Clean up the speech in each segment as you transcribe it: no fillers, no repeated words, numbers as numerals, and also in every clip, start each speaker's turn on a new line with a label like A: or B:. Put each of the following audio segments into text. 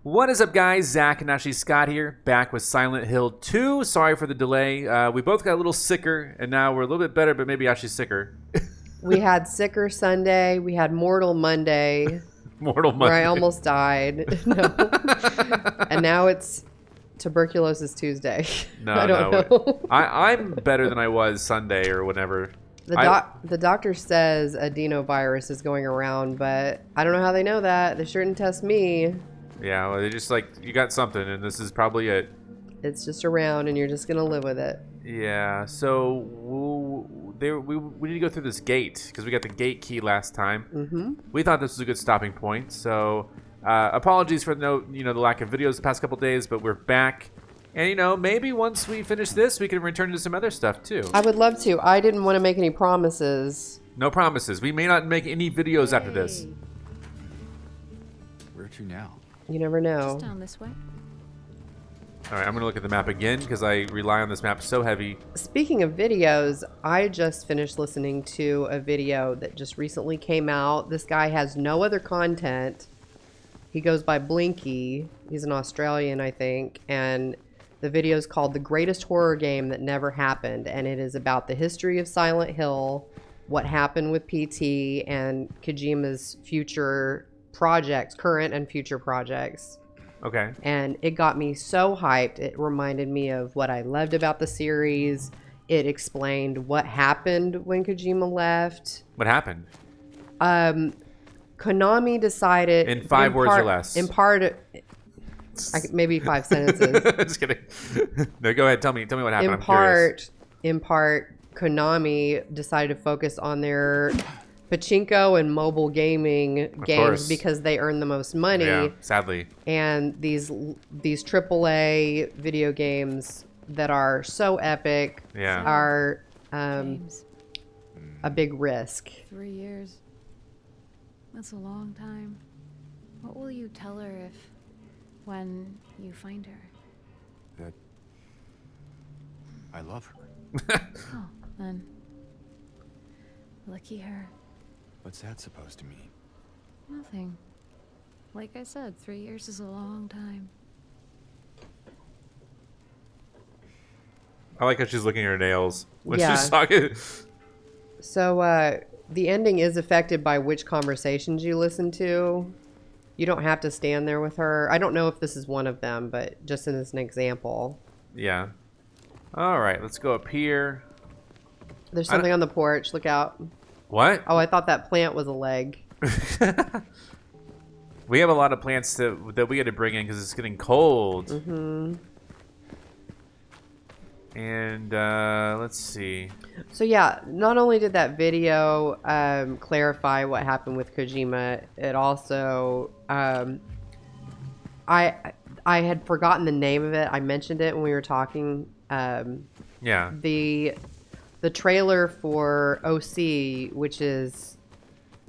A: What is up, guys? Zack and Ashley Scott here, back with Silent Hill 2. Sorry for the delay. We both got a little sicker, and now we're a little bit better, but maybe Ashley's sicker.
B: We had Sicker Sunday. We had Mortal Monday.
A: Mortal Monday.
B: Where I almost died. No. And now it's Tuberculosis Tuesday.
A: No,
B: I don't know.
A: I'm better than I was Sunday or whenever.
B: The doctor says adenovirus is going around, but I don't know how they know that. They sure didn't test me.
A: Yeah, well, they're just like, you got something, and this is probably it.
B: It's just around, and you're just going to live with it.
A: Yeah, so we need to go through this gate, because we got the gate key last time.
B: Mm-hmm.
A: We thought this was a good stopping point, so apologies for the lack of videos the past couple days, but we're back. And, maybe once we finish this, we can return to some other stuff, too.
B: I would love to. I didn't want to make any promises.
A: No promises. We may not make any videos after this.
C: Where to now?
B: You never know.
D: Just down this way.
A: All right, I'm going to look at the map again because I rely on this map so heavy.
B: Speaking of videos, I just finished listening to a video that just recently came out. This guy has no other content. He goes by Blinky. He's an Australian, I think. And the video is called The Greatest Horror Game That Never Happened. And it is about the history of Silent Hill, what happened with PT, and Kojima's future projects, current and future projects.
A: Okay.
B: And it got me so hyped. It reminded me of what I loved about the series. It explained what happened when Kojima left.
A: What happened?
B: Konami decided...
A: In five words or less.
B: In part... maybe 5 sentences.
A: Just kidding. No, go ahead. Tell me what happened.
B: In part, Konami decided to focus on their pachinko and mobile gaming games because they earn the most money.
A: Yeah, sadly.
B: And these AAA video games that are so epic are
D: James,
B: a big risk.
D: 3 years. That's a long time. What will you tell her when you find her?
C: That I love her.
D: Oh, then. Lucky her.
C: What's that supposed to mean?
D: Nothing. Like I said, 3 years is a long time.
A: I like how she's looking at her nails when
B: Yeah.
A: she's talking.
B: So the ending is affected by which conversations you listen to. You don't have to stand there with her. I don't know if this is one of them, but just as an example.
A: Yeah. All right, let's go up here.
B: There's something on the porch. Look out.
A: What?
B: Oh, I thought that plant was a leg.
A: We have a lot of plants that we had to bring in because it's getting cold.
B: Mm-hmm.
A: And let's see.
B: So yeah, not only did that video clarify what happened with Kojima, it also I had forgotten the name of it. I mentioned it when we were talking.
A: Yeah.
B: The trailer for OC, which is,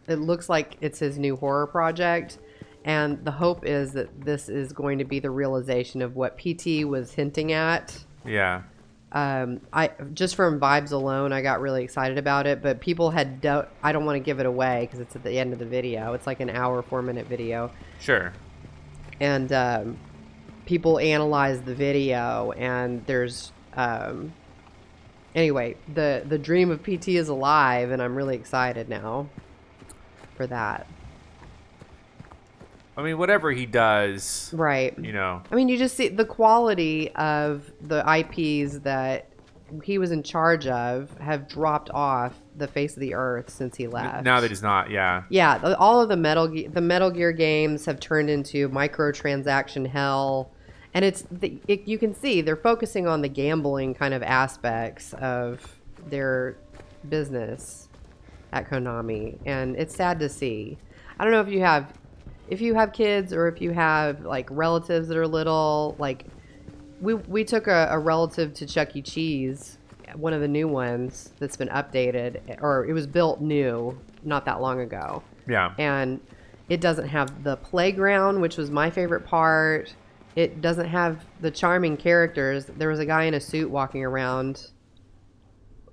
B: it looks like it's his new horror project, and the hope is that this is going to be the realization of what PT was hinting at.
A: Yeah.
B: I just from vibes alone, I got really excited about it, but people had I don't want to give it away because it's at the end of the video. It's like an hour, 4-minute video.
A: Sure.
B: And people analyze the video, and there's anyway, the dream of PT is alive, and I'm really excited now for that.
A: I mean, whatever he does,
B: Right.
A: I
B: mean, you just see the quality of the IPs that he was in charge of have dropped off the face of the earth since he left.
A: Now that he's not, yeah.
B: Yeah, all of the Metal Gear games have turned into microtransaction hell. And you can see they're focusing on the gambling kind of aspects of their business at Konami, and it's sad to see. I don't know if you have kids or if you have like relatives that are little. Like we took a relative to Chuck E. Cheese, one of the new ones that's been updated, or it was built new not that long ago.
A: Yeah.
B: And it doesn't have the playground, which was my favorite part. It doesn't have the charming characters. There was a guy in a suit walking around.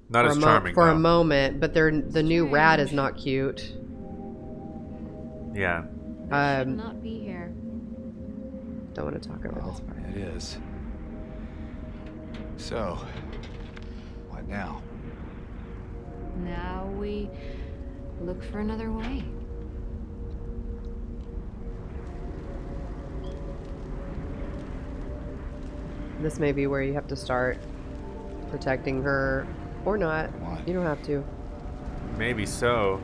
A: Not as charming
B: for a moment, but the new rat is not cute.
A: Yeah.
D: Should not be here.
B: Don't want to talk over this part.
C: It is. So, what now?
D: Now we look for another way.
B: This may be where you have to start protecting her, or not.
C: Why?
B: You don't have to.
A: Maybe so.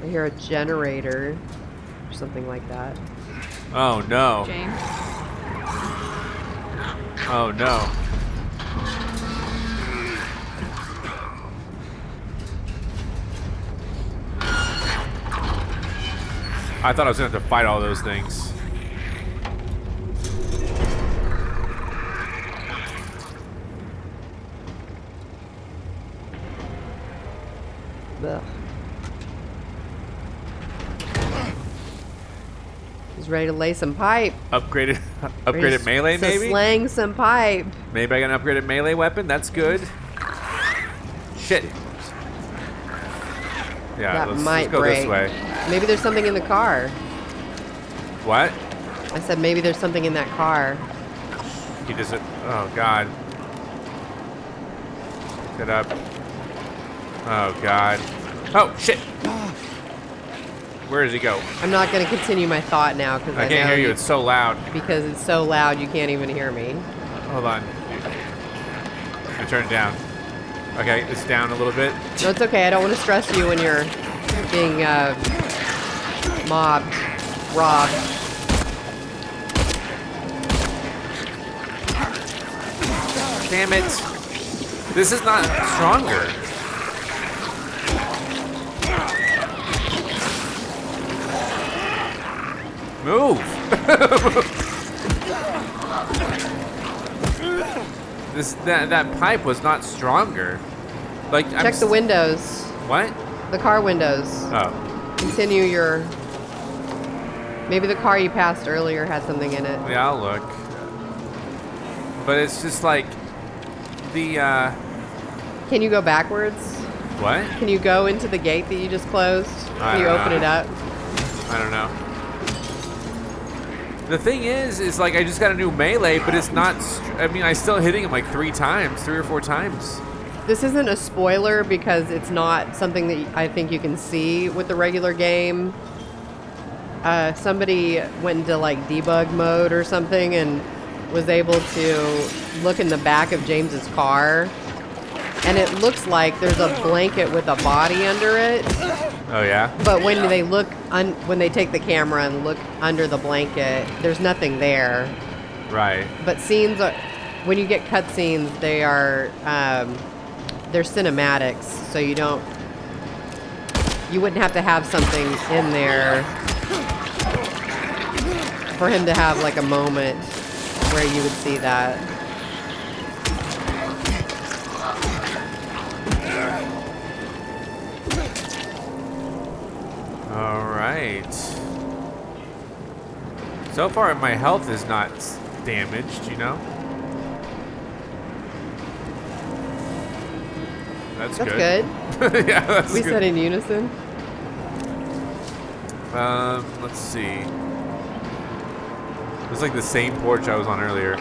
B: I hear a generator or something like that.
A: Oh no.
D: James?
A: Oh no. I thought I was gonna have to fight all those things.
B: Ugh. He's ready to lay some pipe.
A: Upgraded melee,
B: So
A: maybe?
B: slang some pipe.
A: Maybe I got an upgraded melee weapon? That's good. Shit. Yeah,
B: That
A: let's
B: might
A: go
B: break.
A: this way.
B: Maybe there's something in the car.
A: What?
B: I said maybe there's something in that car.
A: He does it. Oh, God. Get up. Oh, God. Oh, shit. Where does he go?
B: I'm not going to continue my thought now because
A: I can't hear you. It's so loud.
B: because it's so loud you can't even hear me.
A: Hold on. I turn it down. Okay, it's down a little bit.
B: No, it's okay. I don't want to stress you when you're being mobbed, robbed.
A: Damn it. This is not stronger. Move. That pipe was not stronger. Like
B: Check the windows,
A: What?
B: the car windows.
A: Oh,
B: Continue your. Maybe the car you passed earlier had something in it.
A: yeah, I'll look. But it's just like the
B: Can you go backwards?
A: what?
B: Can you go into the gate that you just closed?
A: I
B: Can you
A: don't
B: open
A: know.
B: it up?
A: I don't know. The thing is like I just got a new melee, but it's not. I mean, I still hitting him like 3 or 4 times.
B: This isn't a spoiler because it's not something that I think you can see with the regular game. Somebody went into like debug mode or something and was able to look in the back of James's car, and it looks like there's a blanket with a body under it.
A: Oh yeah.
B: But when they look, when they take the camera and look under the blanket, there's nothing there.
A: Right.
B: But scenes, when you get cutscenes, they are they're cinematics, so you wouldn't have to have something in there for him to have like a moment where you would see that.
A: All right. So far, my health is not damaged. You know. That's
B: That's
A: good.
B: good.
A: Yeah, that's
B: We
A: good.
B: said in unison.
A: Let's see. It was like the same porch I was on earlier.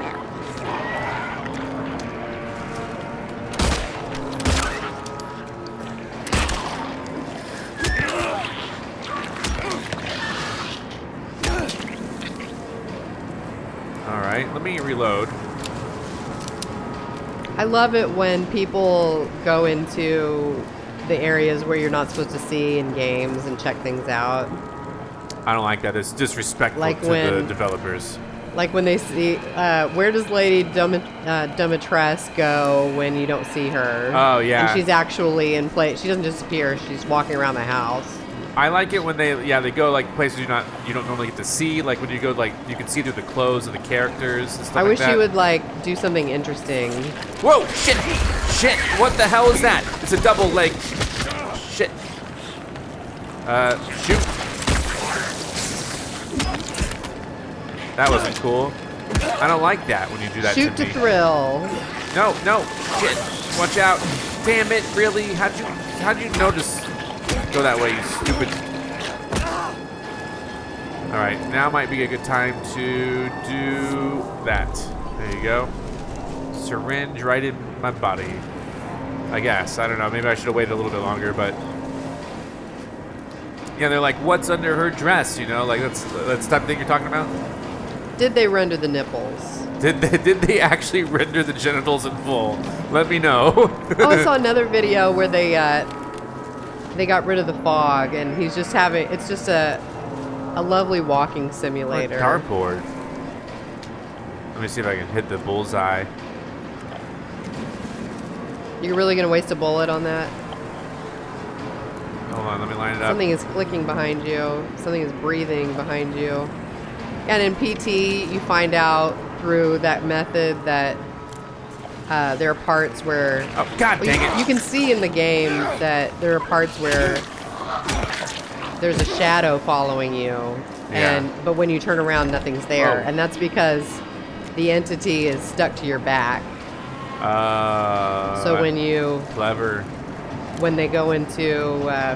A: All right, let me reload.
B: I love it when people go into the areas where you're not supposed to see in games and check things out.
A: I don't like that. It's disrespectful
B: Like
A: to the
B: when-
A: developers.
B: Like when they see, where does Lady Domitress go when you don't see her?
A: Oh, yeah.
B: And she's actually in place. She doesn't disappear. She's walking around the house.
A: I like it when they go like places you don't normally get to see. Like when you go like you can see through the clothes of the characters and stuff
B: I
A: like
B: wish
A: that.
B: you would like do something interesting.
A: Whoa! Shit! Shit! What the hell is that? It's a double leg. Shit. Shoot. That wasn't cool. I don't like that when you do that
B: Shoot
A: to
B: to
A: me.
B: thrill.
A: No, no. Shit. Watch out. Damn it, really? How'd you notice? Go that way, you stupid. All right, now might be a good time to do that. There you go. Syringe right in my body. I guess. I don't know. Maybe I should have waited a little bit longer, but yeah, they're like, "What's under her dress?" You know, like that's the type of thing you're talking about.
B: Did they render the nipples?
A: Did they actually render the genitals in full? Let me know.
B: Oh, I saw another video where they got rid of the fog, and he's just having. It's just a lovely walking simulator.
A: Dartboard. Let me see if I can hit the bullseye.
B: You're really gonna waste a bullet on that?
A: Hold on, let me line it up.
B: Something is clicking behind you. Something is breathing behind you. And in PT, you find out through that method that there are parts where...
A: Oh, God dang it.
B: You can see in the game that there are parts where there's a shadow following you.
A: Yeah.
B: But when you turn around, nothing's there.
A: Whoa.
B: And that's because the entity is stuck to your back. So
A: Clever.
B: when they go into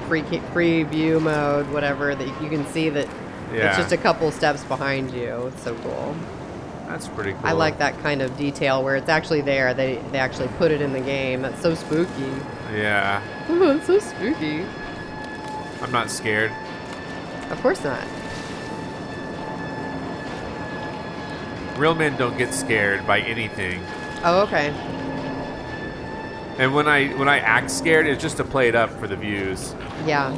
B: free view mode, whatever, that you can see that it's just a couple steps behind you. It's so cool.
A: That's pretty cool.
B: I like that kind of detail where it's actually there. They actually put it in the game. That's so spooky.
A: Yeah.
B: Oh, it's so spooky.
A: I'm not scared.
B: Of course not.
A: Real men don't get scared by anything.
B: Oh, okay.
A: And when I act scared, it's just to play it up for the views.
B: Yeah.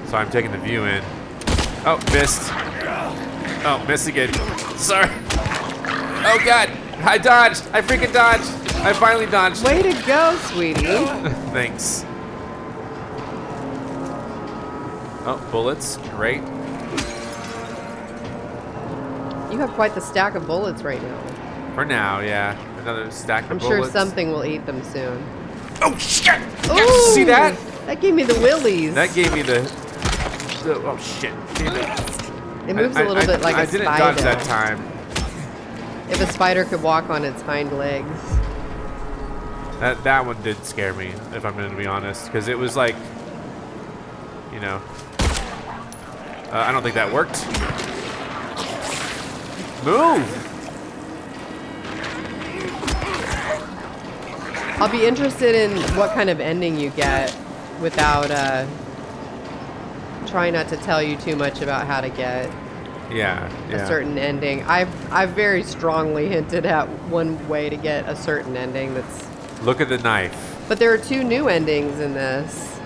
A: So I'm taking the view in. Oh, missed. Oh, missed again. Sorry. Oh, God. I dodged. I freaking dodged. I finally dodged.
B: Way to go, sweetie.
A: Thanks. Oh, bullets. Great.
B: You have quite the stack of bullets right now.
A: For now, yeah. Another stack of
B: I'm
A: bullets.
B: sure something will eat them soon.
A: Oh, shit!
B: Ooh,
A: See that?
B: That gave me the willies.
A: That gave me the oh, shit.
B: It moves a little bit like a
A: I didn't
B: spider.
A: dodge that time.
B: If a spider could walk on its hind legs.
A: That one did scare me, if I'm going to be honest. Because it was like, you know. I don't think that worked. Move!
B: I'll be interested in what kind of ending you get without trying not to tell you too much about how to get a certain ending. I've very strongly hinted at one way to get a certain ending that's...
A: Look at the knife.
B: But there are two new endings in this.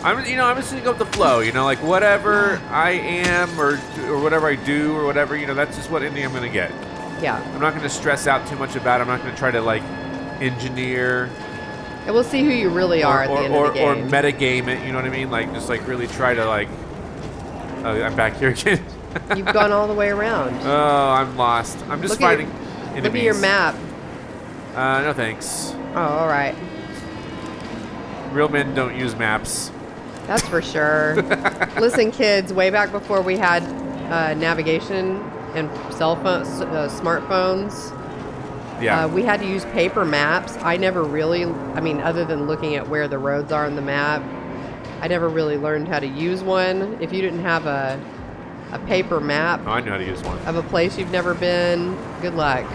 A: I'm just gonna go with the flow, like whatever I am or whatever I do or whatever, that's just what ending I'm gonna get.
B: Yeah.
A: I'm not gonna stress out too much about it. I'm not gonna try to engineer.
B: And we'll see who you really are at the end of the game.
A: Or metagame it, you know what I mean? Just really try to oh, I'm back here again.
B: You've gone all the way around.
A: Oh, I'm lost. I'm just fighting enemies.
B: Look at your map.
A: No thanks.
B: Oh, all right.
A: Real men don't use maps.
B: That's for sure. Listen, kids, way back before we had navigation and cell phones, smartphones,
A: yeah,
B: we had to use paper maps. I never really, other than looking at where the roads are on the map, I never really learned how to use one. If you didn't have a paper map
A: I know how to use one.
B: of a place you've never been, good luck.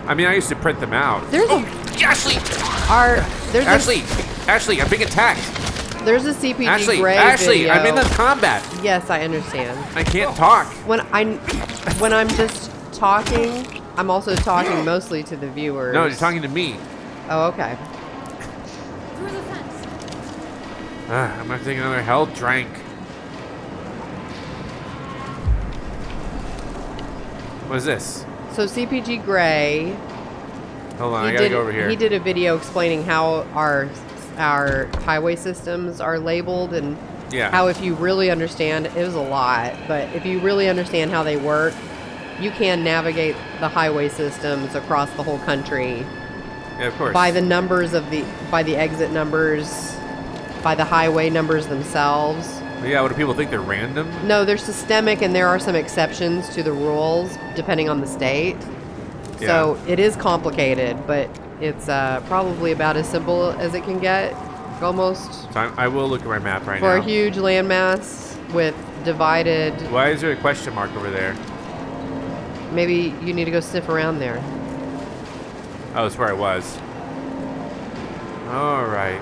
A: I used to print them out.
B: There's
A: Ashley! Ashley, I'm being attacked.
B: There's a CPG Grey
A: Ashley,
B: video.
A: I'm in the combat.
B: Yes, I understand.
A: I can't talk.
B: When I'm just talking, I'm also talking mostly to the viewers.
A: No, you're talking to me.
B: Oh, okay.
D: Through the fence.
A: I'm gonna take another health drink. What is this?
B: So CPG Grey.
A: Hold on, I gotta go over here.
B: He did a video explaining how our highway systems are labeled and how if you really understand, it was a lot, but if you really understand how they work, you can navigate the highway systems across the whole country.
A: Yeah, of course.
B: By the numbers by the exit numbers, by the highway numbers themselves.
A: Yeah, what do people think? They're random?
B: No, they're systemic, and there are some exceptions to the rules depending on the state.
A: Yeah.
B: So it is complicated, but it's probably about as simple as it can get. almost,
A: So I will look at my map right
B: for
A: now.
B: a huge landmass with divided.
A: Why is there a question mark over there?
B: Maybe you need to go sniff around there.
A: Oh, that's where I was. All right.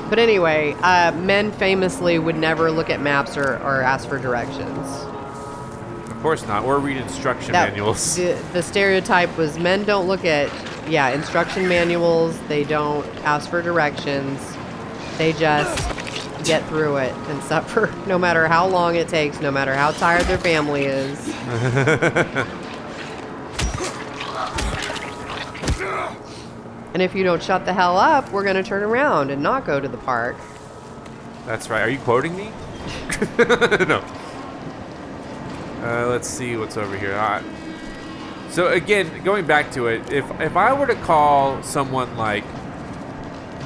B: But anyway, men famously would never look at maps or ask for directions.
A: Of course not. Or read instruction manuals.
B: The stereotype was men don't look at, instruction manuals. They don't ask for directions. They just get through it and suffer, no matter how long it takes, no matter how tired their family is. And if you don't shut the hell up, we're going to turn around and not go to the park.
A: That's right. Are you quoting me? No. Let's see what's over here. So again, going back to it, if I were to call someone like,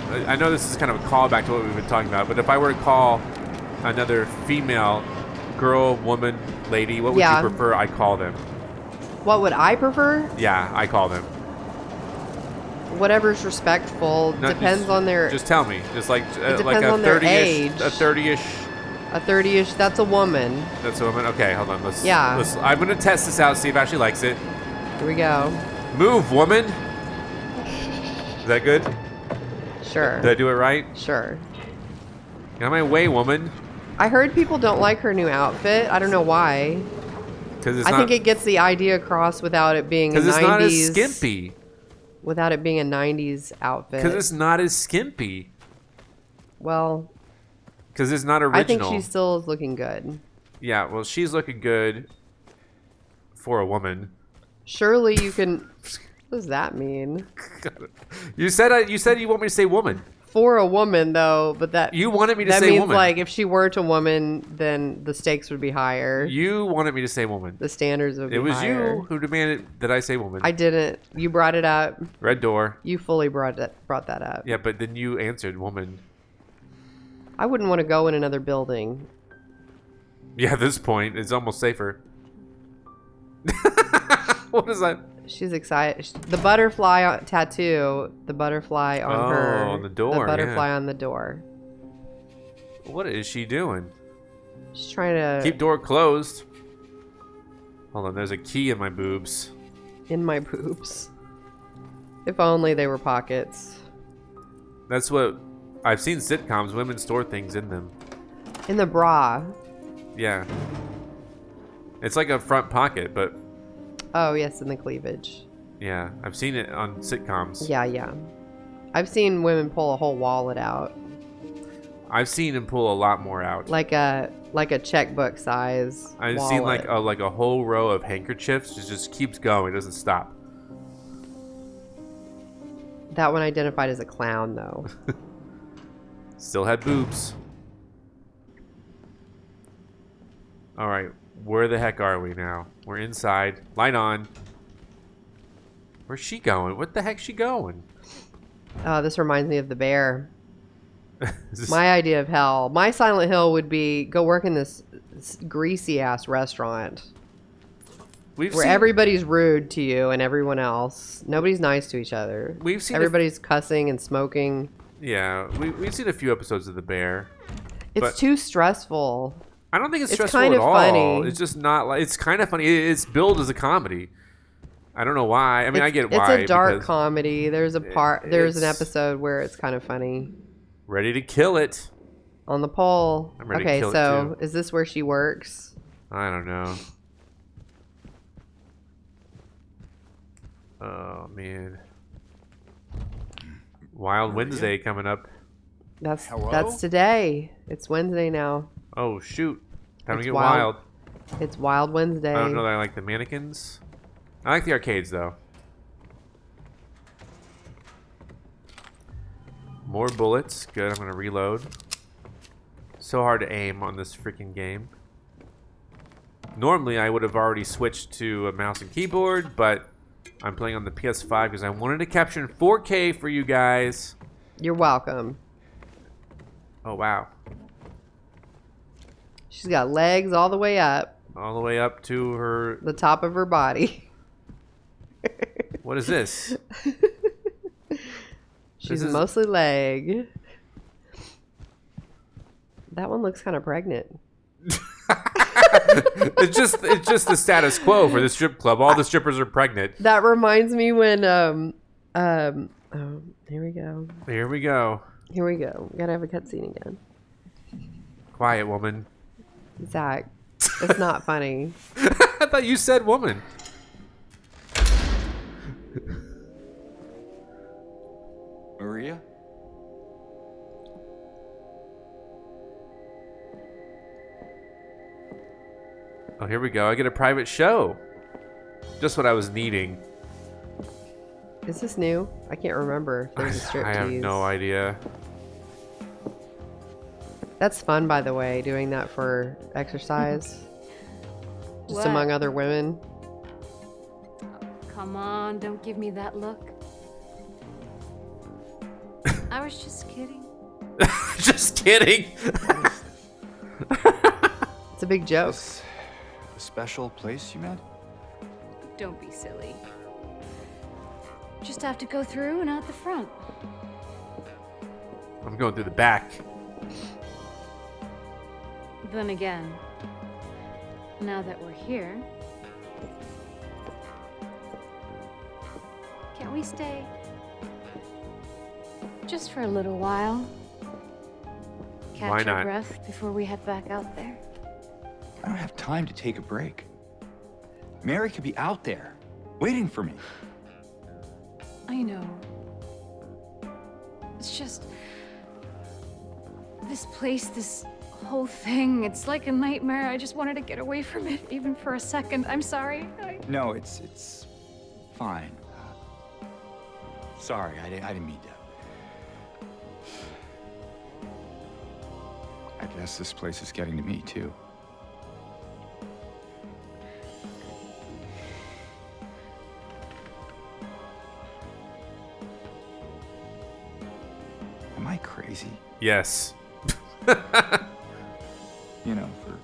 A: I know this is kind of a callback to what we've been talking about, but if I were to call another female, girl, woman, lady, what would you prefer I call them?
B: What would I prefer?
A: Yeah, I call them.
B: Whatever's respectful.
A: No,
B: depends on their.
A: Just tell me. Just like
B: It
A: like
B: depends
A: a
B: on their
A: 30-ish,
B: age.
A: a 30-ish.
B: A 30-ish. That's a woman.
A: That's a woman. Okay, hold on. Let's.
B: Yeah.
A: I'm gonna test this out. See if Ashley likes it.
B: Here we go.
A: Move, woman. Is that good?
B: Sure.
A: Did I do it right?
B: Sure.
A: Get out of my way, woman.
B: I heard people don't like her new outfit. I don't know why.
A: Because
B: I think it gets the idea across without it being a 90s.
A: Because it's not as skimpy.
B: Without it being a 90s outfit.
A: Because it's not as skimpy.
B: Well.
A: Because it's not original.
B: I think she still is looking good.
A: Yeah, well, she's looking good for a woman.
B: Surely you can. What does that mean?
A: You said you want me to say woman.
B: For a woman, though, but that
A: you wanted me to
B: that
A: say
B: means
A: woman.
B: like if she weren't a woman, then the stakes would be higher.
A: You wanted me to say woman.
B: The standards would be
A: It was
B: higher.
A: you who demanded that I say woman.
B: I didn't. You brought it up.
A: Red door.
B: You fully brought that up.
A: Yeah, but then you answered woman.
B: I wouldn't want to go in another building.
A: Yeah, at this point, it's almost safer. What is that?
B: She's excited. The butterfly tattoo. The butterfly on her.
A: Oh, on the door.
B: The butterfly on the door.
A: What is she doing?
B: She's trying to
A: Keep door closed. Hold on, there's a key in my boobs.
B: in my boobs. If only they were pockets.
A: That's what I've seen sitcoms. Women store things in them.
B: In the bra.
A: Yeah. It's like a front pocket, but
B: Oh yes, in the cleavage.
A: yeah, I've seen it on sitcoms.
B: Yeah. I've seen women pull a whole wallet out,
A: I've seen him pull a lot more out.
B: like a checkbook size.
A: I've
B: wallet.
A: seen like a whole row of handkerchiefs. It just keeps going. It doesn't stop.
B: That one identified as a clown, though.
A: Still had boobs. All right, where the heck are we now? We're inside. Light on. Where's she going? What the heck's she going?
B: Oh, this reminds me of the bear.
A: Is this-
B: My idea of hell. My Silent Hill would be go work in this greasy ass restaurant
A: We've
B: where
A: seen,
B: everybody's rude to you and everyone else. Nobody's nice to each other.
A: We've seen
B: Everybody's cussing and smoking.
A: Yeah, we've seen a few episodes of The Bear.
B: It's
A: But-
B: too stressful.
A: I don't think it's
B: It's
A: stressful
B: kind
A: at
B: of
A: all.
B: funny.
A: It's just not like it's kind of funny. It's billed as a comedy. I don't know why. I mean, I get why.
B: It's a dark
A: because
B: comedy. There's a part. There's an
A: it's-
B: episode where it's kind of funny.
A: Ready to kill it.
B: On the pole.
A: I'm ready to
B: Okay,
A: kill it,
B: so
A: too.
B: is this where she works?
A: I don't know. Oh man. Wild Wednesday coming up.
C: Hello?
B: That's today. It's Wednesday now.
A: Oh shoot. Time to
B: It's
A: get
B: wild.
A: wild.
B: It's Wild Wednesday.
A: I don't know that I like the mannequins. I like the arcades though. More bullets. Good. I'm gonna reload. So hard to aim on this freaking game. Normally I would have already switched to a mouse and keyboard, but I'm playing on the PS5 because I wanted to capture in 4K for you guys.
B: You're welcome.
A: Oh wow.
B: She's got legs all the way up,
A: All the way up to her.
B: the top of her body.
A: What is this?
B: She's mostly leg. That one looks kind of pregnant.
A: It's just the status quo for the strip club. All the strippers are pregnant.
B: That reminds me when here we go.
A: Here we go.
B: Here we go. Gotta have a cutscene again.
A: Quiet, woman.
B: Zack, it's not funny.
A: I thought you said woman.
C: Maria?
A: Oh, here we go. I get a private show. Just what I was needing.
B: Is this new? I can't remember if there's a striptease.
A: I have no idea.
B: That's fun, by the way, doing that for exercise. Just
D: What?
B: among other women.
D: Come on, don't give me that look. I was just kidding.
A: Just kidding.
B: It's a big joke.
C: This a special place you met?
D: Don't be silly. Just have to go through and out the front.
A: I'm going through the back.
D: Then again, now that we're here, can't we stay? Just for a little while. Catch
A: Why
D: our
A: not?
D: breath before we head back out there.
C: I don't have time to take a break. Mary could be out there, waiting for me.
D: I know. It's just... this place, this whole thing, it's like a nightmare. I just wanted to get away from it, even for a second. I'm sorry.
C: No, it's fine. Sorry, I didn't mean to. I guess this place is getting to me, too. Am I crazy?
A: Yes.
C: You know, for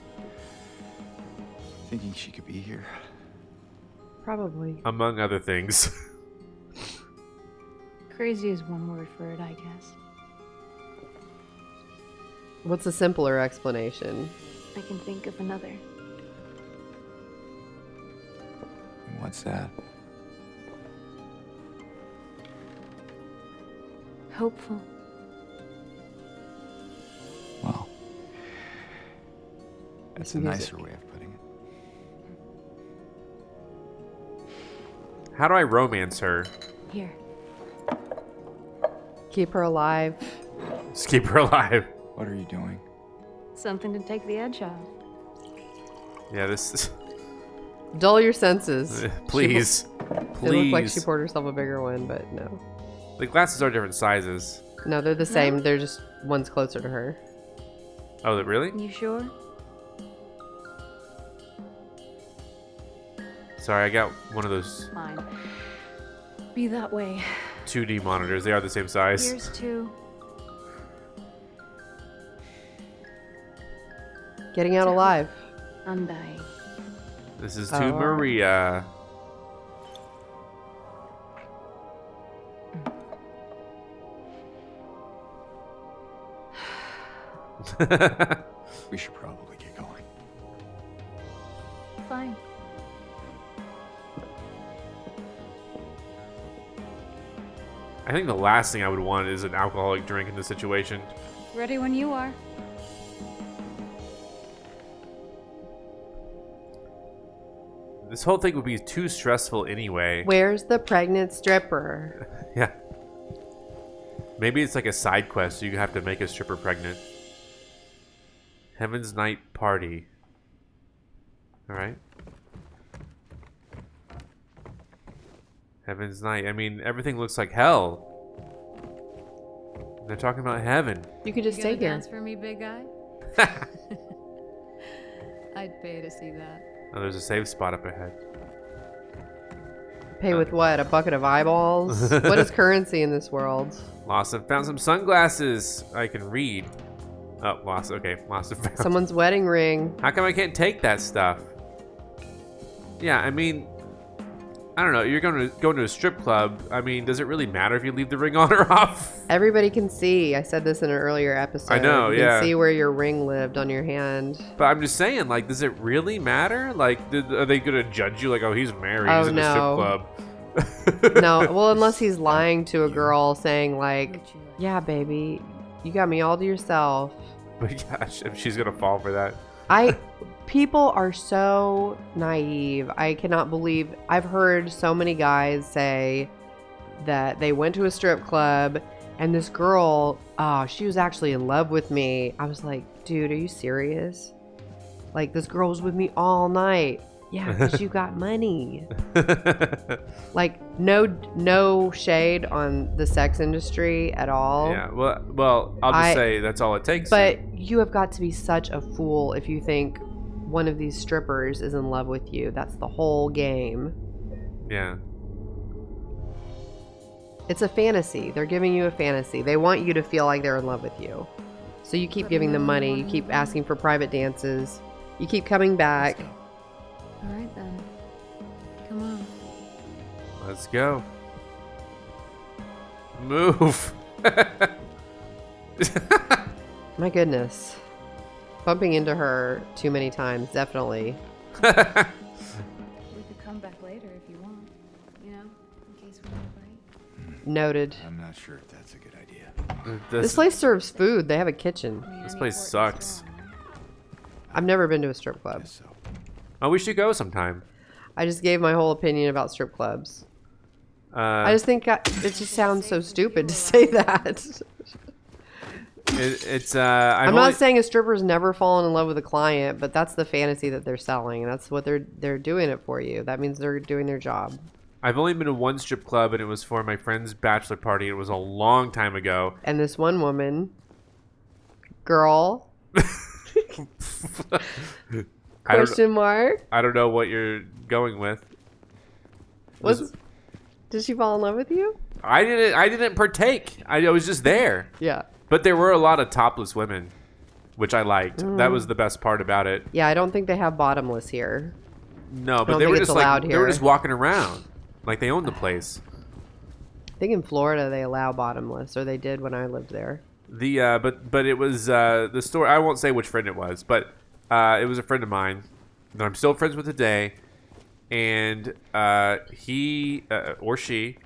C: thinking she could be here.
B: Probably.
A: Among other things.
D: Crazy is one word for it, I guess.
B: What's a simpler explanation?
D: I can think of another.
C: What's that?
D: Hopeful.
C: Well, that's a nicer way of putting it.
A: How do I romance her?
D: Here.
B: Keep her alive.
A: Just keep her alive.
C: What are you doing?
D: Something to take the edge off.
A: Yeah, this is...
B: Dull your senses.
A: Please.
B: It
A: Please.
B: looked like she poured herself a bigger one, but no.
A: The glasses are different sizes.
B: No, they're the same. They're just one's closer to her.
A: Oh, really?
D: You sure?
A: Sorry, I got one of those
D: Fine. Be that way.
A: 2D monitors. They are the same size.
D: Here's two.
B: Getting out alive.
D: I'm dying.
A: This is
B: Oh,
A: to
B: all right.
A: Maria.
C: We should probably get going.
D: Fine.
A: I think the last thing I would want is an alcoholic drink in this situation.
D: Ready when you are.
A: This whole thing would be too stressful anyway.
B: Where's the pregnant stripper?
A: Yeah. Maybe it's like a side quest, so you have to make a stripper pregnant. Heaven's Night Party. Alright. Heaven's Night. I mean, everything looks like hell. They're talking about heaven.
B: You could just stay here.
D: for me, big guy? I'd pay to see that.
A: Oh, there's a save spot up ahead.
B: Pay with what? A bucket of eyeballs? What is currency in this world?
A: Lost and found some sunglasses I can read. Oh, lost. Okay, lost and found.
B: Someone's wedding ring.
A: How come I can't take that stuff? Yeah, I mean, I don't know. You're going to a strip club. I mean, does it really matter if you leave the ring on or off?
B: Everybody can see. I said this in an earlier episode.
A: I know,
B: you
A: yeah.
B: can see where your ring lived on your hand.
A: But I'm just saying, like, does it really matter? Like, are they going to judge you? Like, oh, he's married.
B: Oh,
A: He's in a strip club.
B: No, well, unless he's lying to a girl saying, like, yeah, baby, you got me all to yourself.
A: But gosh, if she's going to fall for that.
B: People are so naive. I cannot believe. I've heard so many guys say that they went to a strip club and this girl, she was actually in love with me. I was like, dude, are you serious? Like, this girl was with me all night. Yeah, because you got money. Like, no shade on the sex industry at all.
A: Yeah, well, I'll just say that's all it takes.
B: But you have got to be such a fool if you think one of these strippers is in love with you. That's the whole game.
A: Yeah.
B: It's a fantasy. They're giving you a fantasy. They want you to feel like they're in love with you. So you keep giving them money. You keep asking for private dances. You keep coming back.
D: All right, then. Come on.
A: Let's go. Move.
B: My goodness. Bumping into her too many times, definitely.
D: We could come back later if you want. You know, in case we want a bite.
B: Noted.
C: I'm not sure if that's a good idea.
B: This place serves food. They have a kitchen.
A: This place sucks.
B: I've never been to a strip club.
C: Guess so.
A: Oh, we should go sometime.
B: I just gave my whole opinion about strip clubs. I just think it just sounds so stupid to say that. I'm not saying a stripper's never fallen in love with a client, but that's the fantasy that they're selling, and that's what they're doing it for you. That means they're doing their job.
A: I've only been to one strip club, and it was for my friend's bachelor party. It was a long time ago.
B: And this one woman, girl, question mark.
A: I don't know what you're going with.
B: Did she fall in love with you?
A: I didn't partake. I was just there.
B: Yeah.
A: But there were a lot of topless women, which I liked. That was the best part about it.
B: Yeah, I don't think they have bottomless here.
A: No, but they were just like they were just walking around, like they owned the place.
B: I think in Florida they allow bottomless, or they did when I lived there.
A: But it was the story. I won't say which friend it was, but it was a friend of mine that I'm still friends with today, and he or she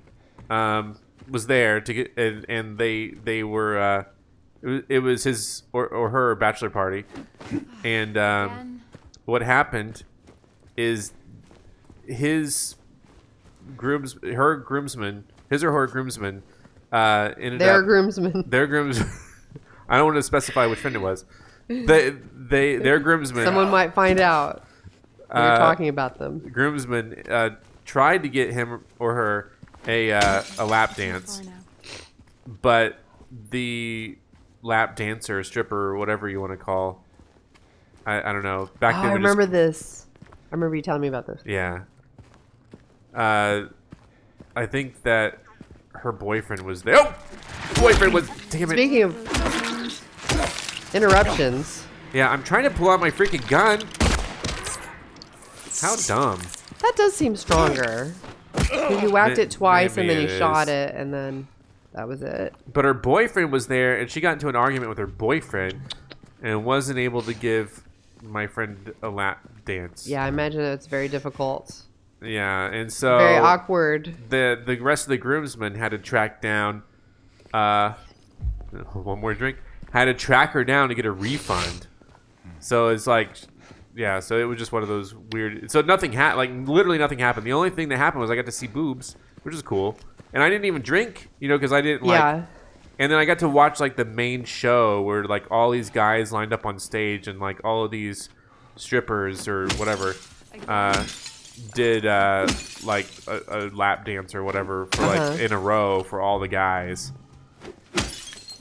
A: was there to get, and they were. It was his or her bachelor party, and what happened is his her groomsman ended
B: Their
A: up
B: groomsman.
A: their groomsman. I don't want to specify which friend it was. Their groomsman.
B: Someone might find out when you're talking about them.
A: Groomsman tried to get him or her a lap dance, but the lap dancer, stripper, whatever you want to call, I don't know. Back then,
B: I remember this. I remember you telling me about this.
A: Yeah. I think that her boyfriend was there. Oh, boyfriend was. Damn it.
B: Speaking of interruptions.
A: Yeah, I'm trying to pull out my freaking gun. How dumb.
B: That does seem stronger. Because you whacked it twice and then you shot it and then that was it.
A: But her boyfriend was there and she got into an argument with her boyfriend and wasn't able to give my friend a lap dance.
B: Yeah, I imagine it's very difficult.
A: Yeah, and so
B: very awkward.
A: The rest of the groomsmen had to track down one more drink. Had to track her down to get a refund. So it's like, yeah. So it was just one of those weird. So nothing happened. Like literally nothing happened. The only thing that happened was I got to see boobs, which is cool. And I didn't even drink, because I didn't like.
B: Yeah.
A: And then I got to watch like the main show where like all these guys lined up on stage and like all of these strippers or whatever did like a lap dance or whatever for like in a row for all the guys.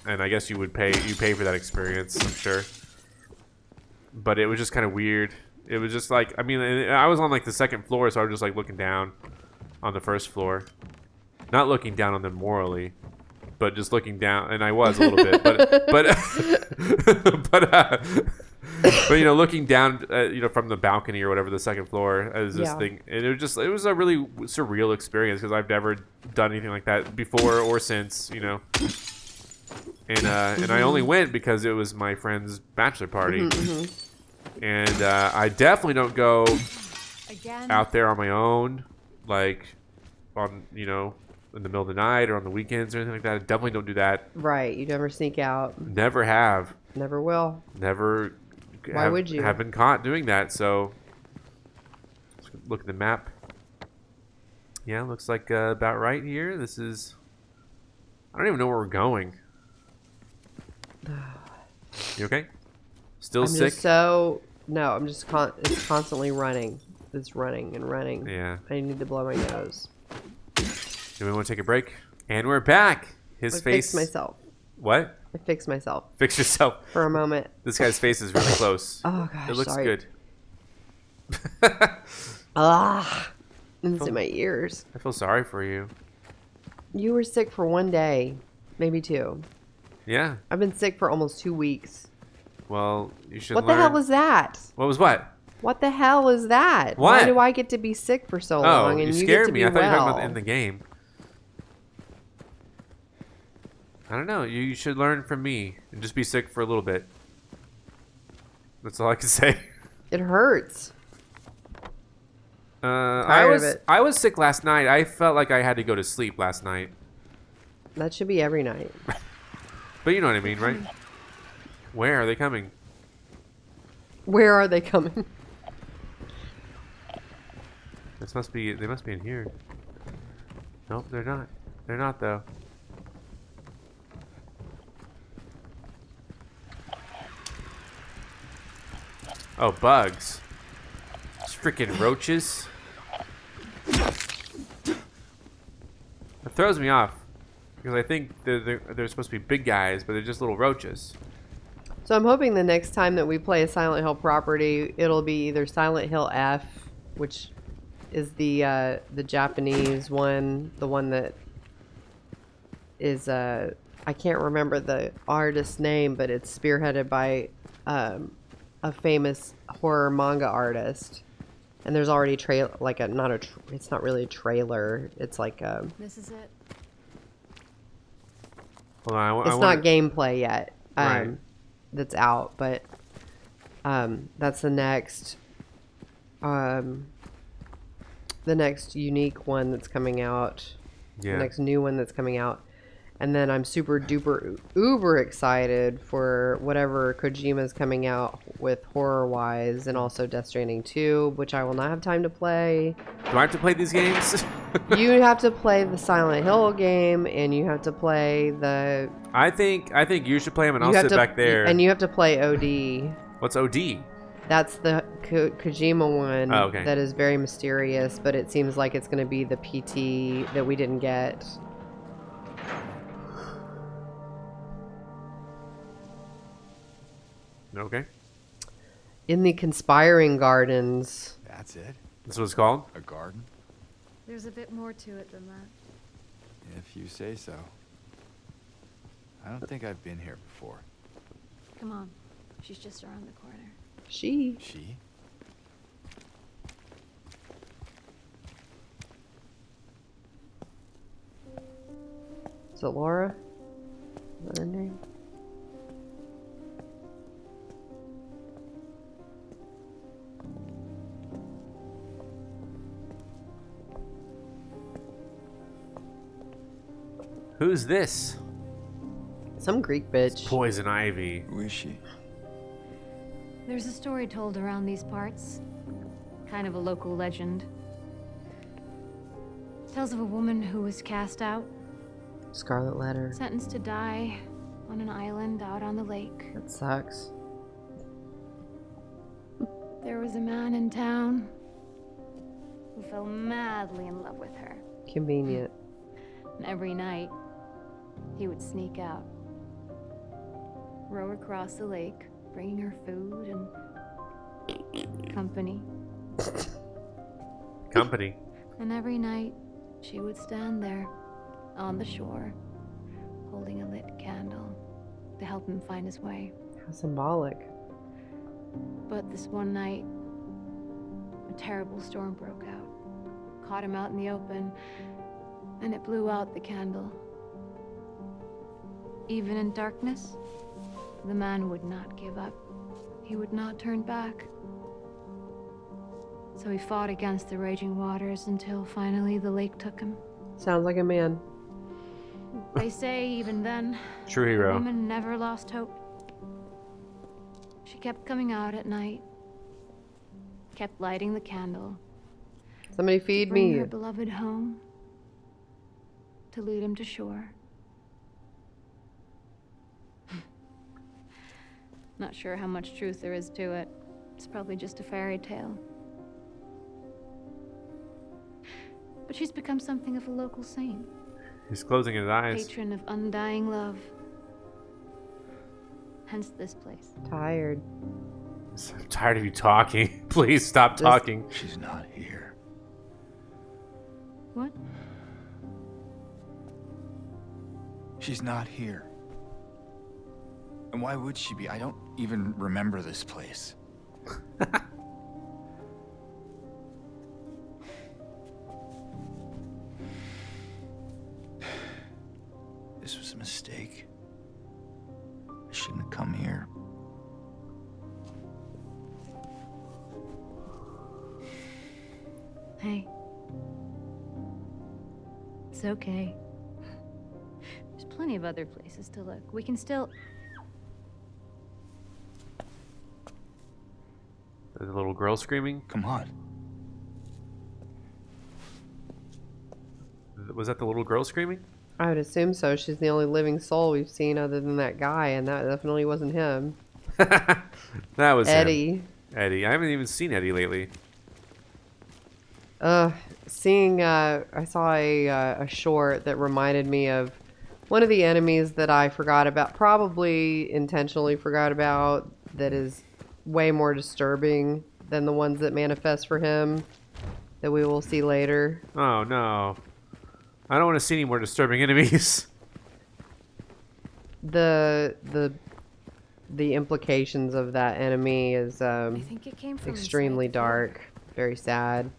A: And I guess you pay for that experience, I'm sure. But it was just kind of weird. It was just like, I mean, I was on like the second floor, so I was just like looking down on the first floor. Not looking down on them morally, but just looking down, and I was a little bit, but But looking down, from the balcony or whatever, the second floor, as this thing, and it was a really surreal experience because I've never done anything like that before or since, And I only went because it was my friend's bachelor party, and I definitely don't go out there on my own, like on in the middle of the night or on the weekends or anything like that. I definitely don't do that.
B: Right. You never sneak out.
A: Never have.
B: Never will.
A: Never.
B: Why would you?
A: Have been caught doing that. So let's look at the map. Yeah, looks like about right here. This is. I don't even know where we're going. You okay? Still
B: I'm
A: sick?
B: Just no. I'm just it's constantly running. It's running and running.
A: Yeah.
B: I need to blow my nose.
A: Do we want to take a break? And we're back. His
B: I
A: face.
B: fixed myself.
A: What?
B: I fixed myself
A: Fix yourself.
B: for a moment.
A: This guy's face is really close.
B: Oh gosh,
A: It looks
B: sorry.
A: good.
B: It's in my ears.
A: I feel sorry for you.
B: You were sick for 1 day, maybe 2.
A: Yeah.
B: I've been sick for almost 2 weeks.
A: Well, you should
B: What
A: learn.
B: the hell was that?
A: What was what?
B: What the hell is that?
A: What?
B: Why do I get to be sick for so
A: Oh,
B: long
A: you
B: and you get
A: scared
B: to
A: me.
B: be
A: I thought you were talking
B: well?
A: about in the game. I don't know. You should learn from me and just be sick for a little bit. That's all I can say.
B: It hurts.
A: I
B: of it.
A: was sick last night. I felt like I had to go to sleep last night.
B: That should be every night.
A: But you know what I mean, right? Where are they coming?
B: Where are they coming?
A: They must be in here. Nope, they're not. They're not though. Oh, bugs. It's freaking roaches. It throws me off because I think they're supposed to be big guys, but they're just little roaches.
B: So I'm hoping the next time that we play a Silent Hill property, it'll be either Silent Hill F, which is the Japanese one, the one that is I can't remember the artist's name, but it's spearheaded by a famous horror manga artist. And there's already it's not really a trailer. It's like
D: This is it.
A: Hold on,
B: it's not gameplay yet.
A: Right.
B: That's out, but that's the next unique one that's coming out.
A: Yeah.
B: The next new one that's coming out. And then I'm super duper uber excited for whatever Kojima's coming out with horror-wise, and also Death Stranding 2, which I will not have time to play.
A: Do I have to play these games?
B: You have to play the Silent Hill game, and you have to play the...
A: I think you should play them, and I'll
B: you have
A: sit back there.
B: And you have to play OD.
A: What's OD?
B: That's the Kojima one
A: Oh, okay.
B: that is very mysterious, but it seems like it's going to be the PT that we didn't get.
A: Okay.
B: In the Conspiring Gardens.
C: That's it?
A: That's what it's called?
C: A garden?
D: There's a bit more to it than that.
C: If you say so. I don't think I've been here before.
D: Come on. She's just around the corner.
B: She.
C: She?
B: Is it Laura? Is that her name?
A: Who's this?
B: Some Greek bitch.
A: Poison Ivy.
C: Who is she?
D: There's a story told around these parts. Kind of a local legend. Tells of a woman who was cast out,
B: Scarlet Letter.
D: sentenced to die on an island out on the lake.
B: That sucks.
D: There was a man in town who fell madly in love with her.
B: Convenient.
D: And every night, he would sneak out, row across the lake, bringing her food and company.
A: Company.
D: And every night, she would stand there on the shore, holding a lit candle to help him find his way.
B: How symbolic.
D: But this one night, a terrible storm broke out. Caught him out in the open, and it blew out the candle. Even in darkness, the man would not give up. He would not turn back. So he fought against the raging waters until finally the lake took him.
B: Sounds like a man.
D: They say even then,
A: True
D: the
A: hero.
D: woman never lost hope. She kept coming out at night, kept lighting the candle,
B: Somebody
D: to
B: feed
D: bring
B: me.
D: her beloved home, to lead him to shore. Not sure how much truth there is to it. It's probably just a fairy tale. But she's become something of a local saint.
A: He's closing his eyes.
D: Patron of undying love. Hence this place.
B: Tired.
A: I'm tired of you talking. Please stop talking.
C: She's not here.
D: What?
C: She's not here. And why would she be? I don't even remember this place. This was a mistake. I shouldn't have come here.
D: Hey. It's okay. There's plenty of other places to look. We can still...
A: There's a little girl screaming.
C: Come on.
A: Was that the little girl screaming?
B: I would assume so. She's the only living soul we've seen other than that guy, and that definitely wasn't him.
A: That was him.
B: Eddie.
A: Eddie. I haven't even seen Eddie lately.
B: Seeing, I saw a short that reminded me of one of the enemies that I forgot about, probably intentionally forgot about, that is way more disturbing than the ones that manifest for him that we will see later.
A: Oh no. I don't want to see any more disturbing enemies.
B: The implications of that enemy is
D: I think it came from
B: extremely
D: inside the floor.
B: dark, very sad.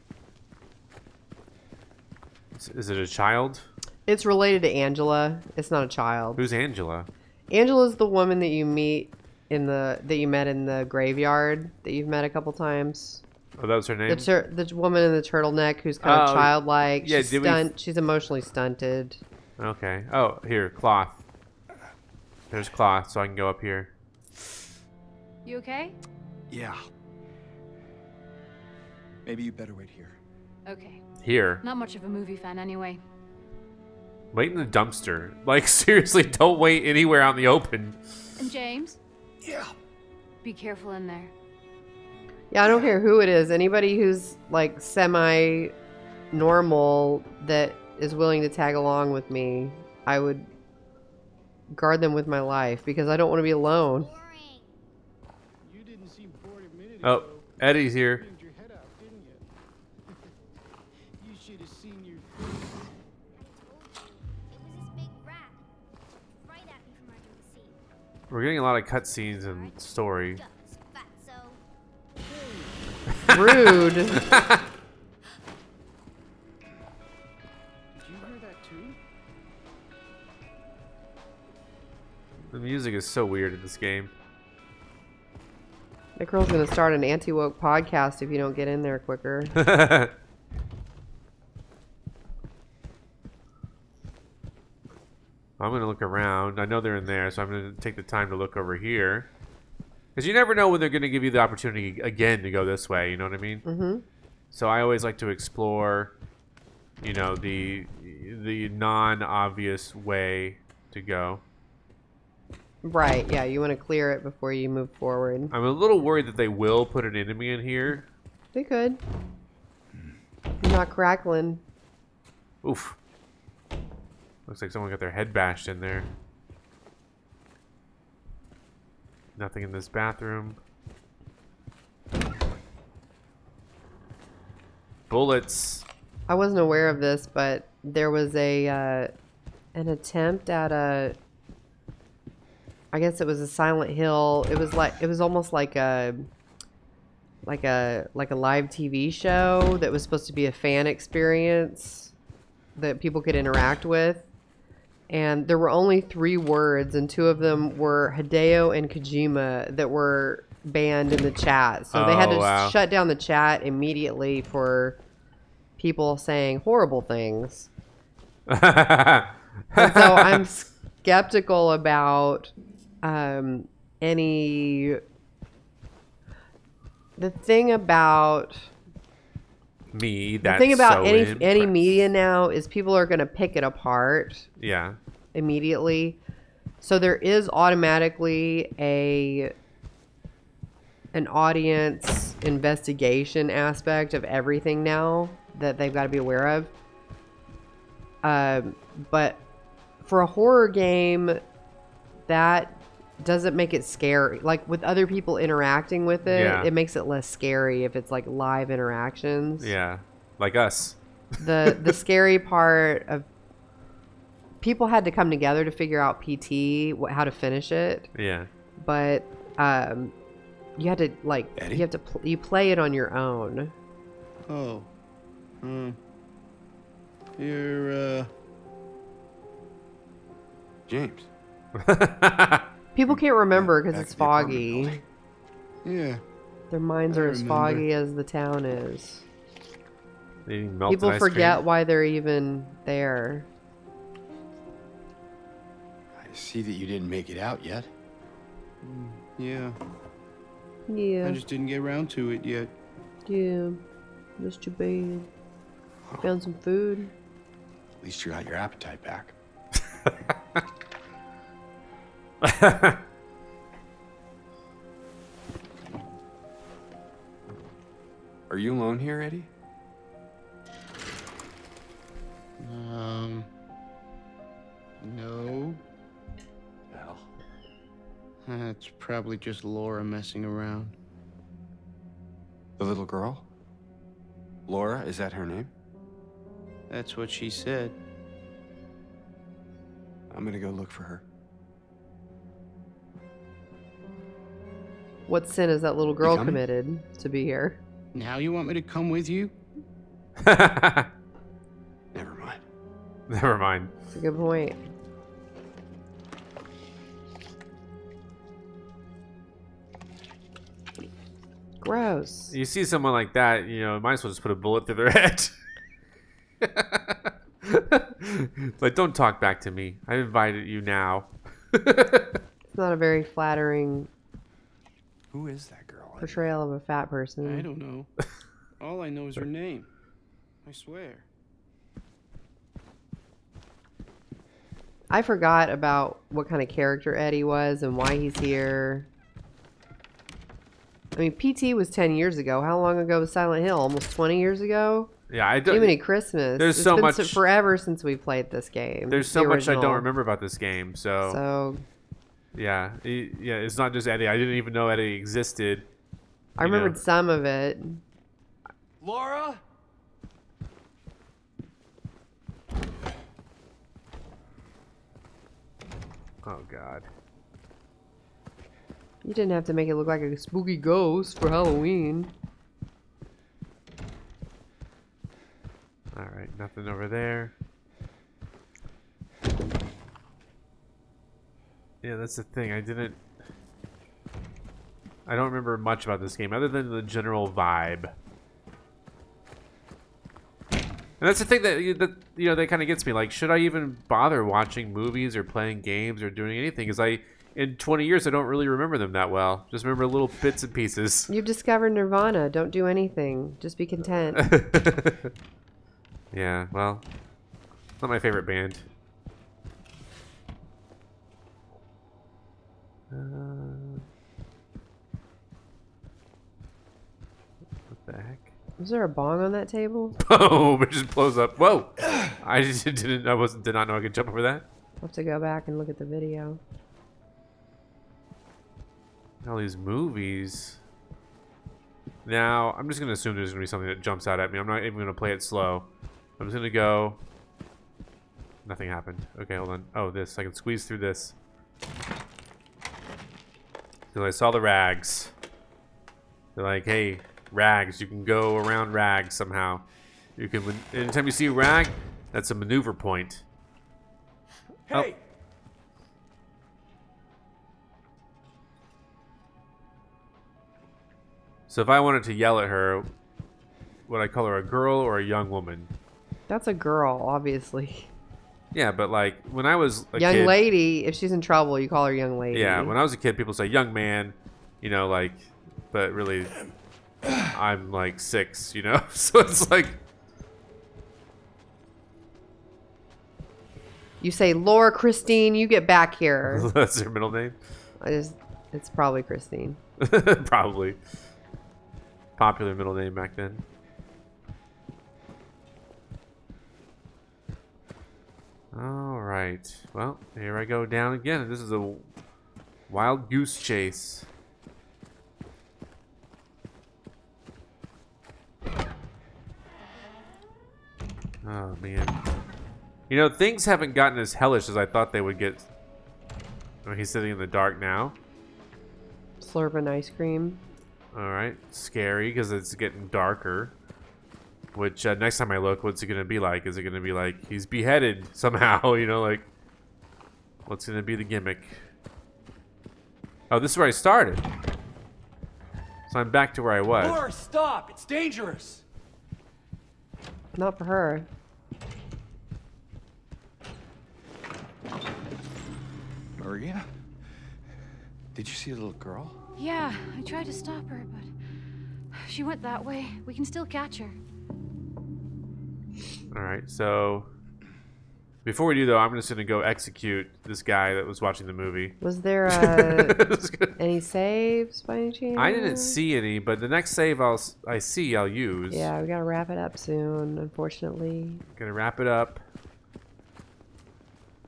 A: Is it a child?
B: It's related to Angela. It's not a child.
A: Who's Angela?
B: Angela's the woman that you met in the graveyard that you've met a couple times.
A: Oh, that was her name?
B: The woman in the turtleneck who's kind of
A: Oh,
B: childlike.
A: yeah,
B: She's,
A: did we-
B: she's emotionally stunted.
A: Okay. Oh, here, cloth. There's cloth, so I can go up here.
D: You okay?
C: Yeah. Maybe you better wait here.
D: Okay.
A: Here.
D: Not much of a movie fan anyway.
A: Wait in the dumpster. Like, seriously, don't wait anywhere out in the open.
D: And James,
C: Yeah.
D: be careful in there.
B: Yeah, I don't care who it is. Anybody who's like semi-normal that is willing to tag along with me, I would guard them with my life because I don't want to be alone.
E: You didn't seem bored a minute
A: Oh,
E: ago.
A: Eddie's here.
E: You your head out, didn't you? You should have seen your
F: I told you, it was this big rat. Right at me from under the seat.
A: We're getting a lot of cutscenes and story.
F: Guts, fatso.
B: Rude.
E: Did you hear that too?
A: The music is so weird in this game.
B: That girl's gonna start an anti-woke podcast if you don't get in there quicker.
A: I'm going to look around. I know they're in there, so I'm going to take the time to look over here. Because you never know when they're going to give you the opportunity again to go this way, you know what I mean?
B: Mm-hmm.
A: So I always like to explore, you know, the non-obvious way to go.
B: Right, yeah, you want to clear it before you move forward.
A: I'm a little worried that they will put an enemy in here.
B: They could. You're not crackling.
A: Oof. Looks like someone got their head bashed in there. Nothing in this bathroom. Bullets.
B: I wasn't aware of this, but there was an attempt at I guess it was a Silent Hill. It was almost like a like a live TV show that was supposed to be a fan experience that people could interact with. And there were only 3 words, and 2 of them were Hideo and Kojima that were banned in the chat. So they had to shut down the chat immediately for people saying horrible things. And so I'm skeptical about any... The thing about any media now is people are going to pick it apart.
A: Yeah.
B: Immediately. So there is automatically an audience investigation aspect of everything now that they've got to be aware of. But for a horror game, that doesn't make it scary. Like with other people interacting with it, it makes it less scary if it's like live interactions.
A: Yeah, like us.
B: The scary part of people had to come together to figure out PT, how to finish it.
A: Yeah.
B: But you had to like
C: Eddie?
B: you play it on your own.
E: Oh. You're,
C: James.
B: People can't remember because
C: Back
B: it's
C: to the apartment
B: foggy.
C: building.
E: yeah.
B: Their minds
E: I
B: are as
E: remember.
B: foggy as the town is.
A: Eating melted
B: People
A: ice
B: forget
A: cream.
B: why they're even there.
C: I see that you didn't make it out yet.
E: Yeah.
B: Yeah,
E: I just didn't get around to it yet.
B: yeah. That's too bad. Found some food.
C: At least you got your appetite back. Are you alone here, Eddie?
E: No.
C: Well,
E: It's probably just Laura messing around.
C: the little girl? Laura, is that her name?
E: That's what she said.
C: I'm gonna go look for her.
B: What sin has that little girl
C: coming?
B: committed to be here?
E: Now you want me to come with you?
C: Never mind.
A: Never mind.
B: That's a good point. Gross.
A: You see someone like that, you know, might as well just put a bullet through their head. Like, don't talk back to me. I invited you now.
B: It's not a very flattering
C: Who is that girl? Eddie?
B: portrayal of a fat person.
E: I don't know. All I know is her name. I swear.
B: I forgot about what kind of character Eddie was and why he's here. I mean, PT was 10 years ago. How long ago was Silent Hill? Almost 20 years ago?
A: Yeah, I don't.
B: Jiminy Christmas.
A: There's
B: It's
A: so
B: been
A: much-
B: forever since we played this game.
A: There's so
B: the
A: much I don't
B: original.
A: remember about this game.
B: So
A: Yeah, yeah, it's not just Eddie. I didn't even know Eddie existed.
B: I remembered some of it.
C: Laura?
A: Oh God.
B: You didn't have to make it look like a spooky ghost for Halloween.
A: All right, nothing over there. Yeah, that's the thing. I don't remember much about this game other than the general vibe. And that's the thing that kind of gets me. Like, should I even bother watching movies or playing games or doing anything? Because in 20 years, I don't really remember them that well. Just remember little bits and pieces.
B: You've discovered Nirvana. Don't do anything. Just be content.
A: Yeah, well, it's not my favorite band. What the heck?
B: Was there a bong on that table?
A: Boom! It just blows up. Whoa! I just did not know I could jump over that.
B: I'll have to go back and look at the video.
A: All these movies. Now, I'm just gonna assume there's gonna be something that jumps out at me. I'm not even gonna play it slow. I'm just gonna go. Nothing happened. Okay, hold on. Oh, this. I can squeeze through this. Because I saw the rags. They're like, hey, Rags. You can go around rags somehow. You can. Anytime you see a rag, that's a maneuver point.
G: Hey!
A: So if I wanted to yell at her, would I call her a girl or a young woman?
B: That's a girl, obviously.
A: Yeah, but like when I was a
B: Young
A: kid,
B: lady, if she's in trouble, you call her young lady.
A: yeah, when I was a kid, people say young man, you know, like, but really, I'm like 6, you know, so it's like.
B: You say, Laura Christine, you get back here.
A: That's her middle name.
B: It's probably Christine.
A: Probably. Popular middle name back then. All right. Well, here I go down again. This is a wild goose chase. Oh, man. You know, things haven't gotten as hellish as I thought they would get. Oh, he's sitting in the dark now.
B: Slurping ice cream.
A: All right. Scary because it's getting darker. Which, next time I look, what's it going to be like? Is it going to be like he's beheaded somehow? You know, like, what's going to be the gimmick? Oh, this is where I started. So I'm back to where I was.
G: Laura, stop! It's dangerous!
B: Not for her.
C: Maria? Did you see the little girl?
D: Yeah, I tried to stop her, but she went that way. We can still catch her.
A: All right, so before we do, though, I'm just going to go execute this guy that was watching the movie.
B: Was there any saves by any chance?
A: I didn't see any, but the next save I'll use.
B: Yeah, we gotta wrap it up soon, unfortunately.
A: Gonna wrap it up.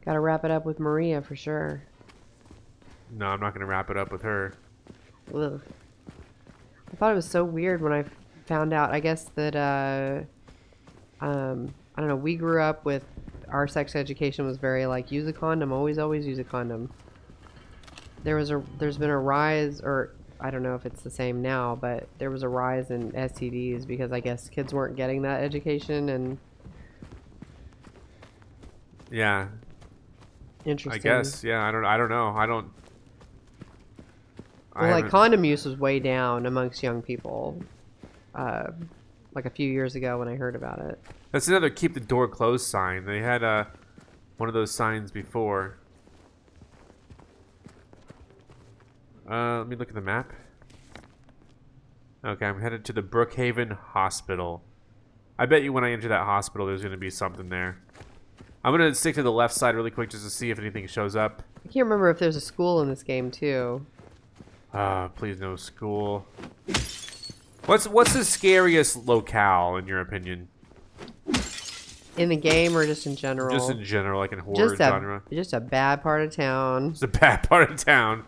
B: Gotta wrap it up with Maria for sure.
A: No, I'm not gonna wrap it up with her.
B: Ugh. I thought it was so weird when I found out. I guess that I don't know. We grew up with our sex education was very like use a condom, always use a condom. There's been a rise, or I don't know if it's the same now, but there was a rise in STDs because I guess kids weren't getting that education and.
A: Yeah.
B: Interesting.
A: I guess. Yeah. I don't know.
B: Well, like condom use was way down amongst young people, like a few years ago when I heard about it.
A: That's another keep the door closed sign. They had one of those signs before. Let me look at the map. Okay, I'm headed to the Brookhaven Hospital. I bet you when I enter that hospital, there's going to be something there. I'm going to stick to the left side really quick just to see if anything shows up.
B: I can't remember if there's a school in this game too.
A: Please no school. What's the scariest locale in your opinion?
B: In the game or just in general?
A: Just in general, like in horror genre.
B: Just a bad part of town.
A: It's a bad part of town.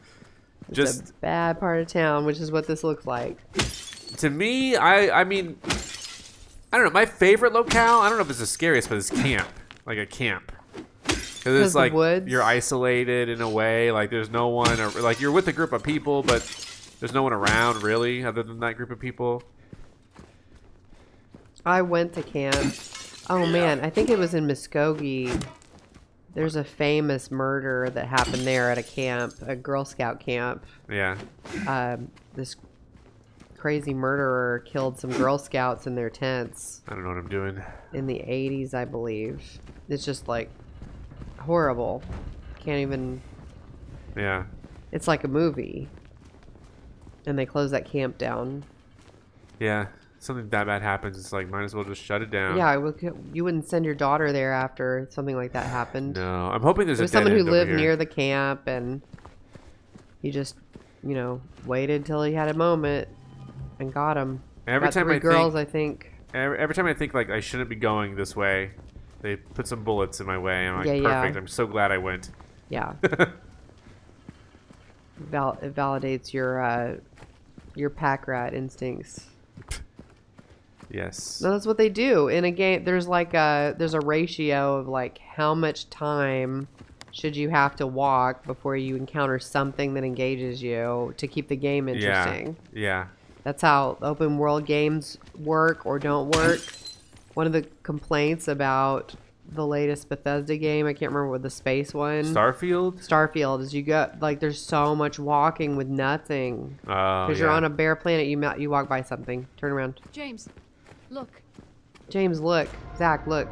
B: Just a bad part of town, which is what this looks like.
A: To me, I mean, I don't know. My favorite locale, I don't know if it's the scariest, but it's camp. Like a camp. Because it's like
B: woods?
A: You're isolated in a way. Like there's no one, or like you're with a group of people, but there's no one around really other than that group of people.
B: I went to camp. Oh man, I think it was in Muskogee. There's a famous murder that happened there at a camp, a Girl Scout camp.
A: Yeah.
B: This crazy murderer killed some Girl Scouts in their tents.
A: I don't know what I'm doing.
B: In the 80s, I believe. It's just like horrible. Can't even.
A: Yeah.
B: It's like a movie. And they close that camp down.
A: Yeah. Something that bad happens, it's like might as well just shut it down.
B: Yeah, you wouldn't send your daughter there after something like that happened.
A: No, I'm hoping there's
B: It was
A: a dead
B: someone who
A: end over
B: lived
A: here.
B: near the camp, and he just, waited till he had a moment and got him.
A: Every
B: got
A: time
B: 3
A: I
B: girls,
A: think,
B: I think.
A: Every time I think like I shouldn't be going this way, they put some bullets in my way. I'm like,
B: Yeah, yeah.
A: perfect. I'm so glad I went.
B: Yeah. It validates your pack rat instincts.
A: Yes.
B: No, that's what they do in a game. There's a ratio of like how much time should you have to walk before you encounter something that engages you to keep the game interesting.
A: Yeah.
B: That's how open world games work or don't work. One of the complaints about the latest Bethesda game, I can't remember what the space one. Starfield is you got like there's so much walking with nothing. Because you're on a bare planet, you walk by something. Turn around.
D: James, look.
B: James, look. Zach, look.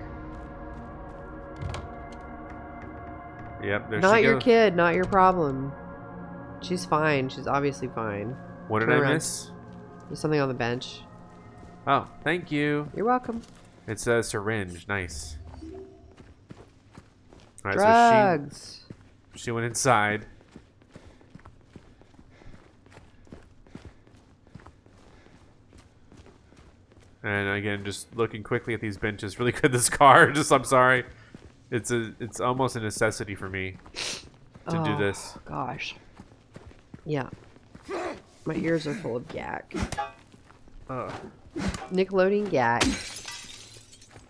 A: Yep, there
B: Not
A: she
B: your
A: goes.
B: kid, not your problem. She's fine. She's obviously fine.
A: What did
B: Turn
A: I
B: around.
A: miss?
B: There's something on the bench.
A: Oh, thank you.
B: You're welcome.
A: It's a syringe. Nice. All right,
B: Drugs.
A: so she went inside. And again, just looking quickly at these benches. Really good. This car. I'm sorry. It's almost a necessity for me to do this.
B: Gosh. Yeah. My ears are full of yak. Nickelodeon yak.